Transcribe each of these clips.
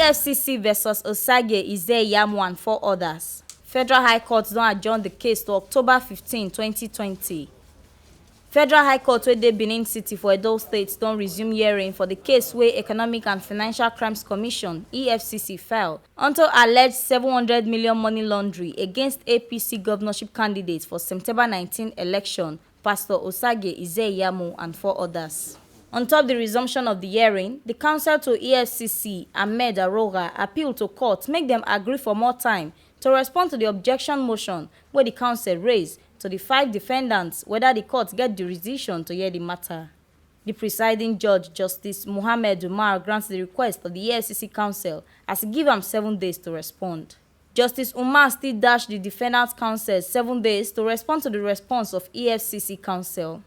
EFCC versus Ize-Iyamu and 4 others. Federal High Court don adjourn the case to October 15, 2020. Federal High Court wey dey Benin City for Edo State don resume hearing for the case wey Economic and Financial Crimes Commission (EFCC) file unto alleged 700 million money laundering against APC governorship candidate for September 19 election, Pastor Ize-Iyamu and 4 others. On top the resumption of the hearing, the counsel to EFCC, Ahmed Aroga, appealed to court make them agree for more time to respond to the objection motion wey the counsel raised to the 5 defendants whether the court get jurisdiction to hear the matter. The presiding judge, Justice Mohammed Umar, grants the request of the EFCC counsel as he give am 7 days to respond. Justice Umar still dash the defendants' counsel 7 days to respond to the response of EFCC counsel.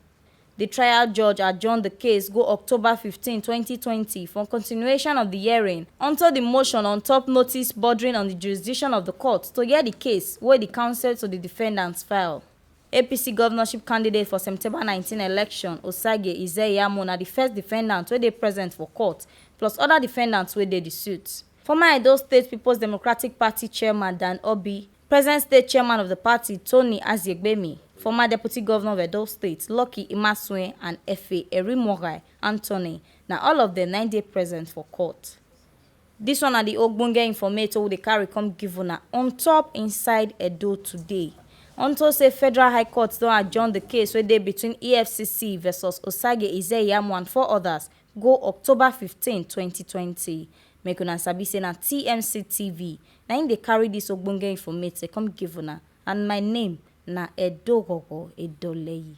The trial judge adjourned the case go October 15, 2020 for continuation of the hearing until the motion on top notice bordering on the jurisdiction of the court to hear the case where the counsel to the defendants file. APC governorship candidate for September 19 election, Ize-Iyamu, na the first defendant wey dey present for court, plus other defendants wey dey the suit. Former Edo State People's Democratic Party chairman Dan Obi, present state chairman of the party Tony Azegbemi, former deputy governor of Edo State Lucky Imasue, and Efe Erimogai Anthony, na all of them 9 dey present for court. This one na the ogbonge informator wey dey carry come give una on top inside Edo today. Unto say Federal High Court don adjourn the case wey dey between EFCC versus Ize-Iyamu and 4 others go October 15, 2020. Make una sabi say na TMC TV na im dey carry this ogbonge informate come give una, and my name na Edogogo Edoleyi.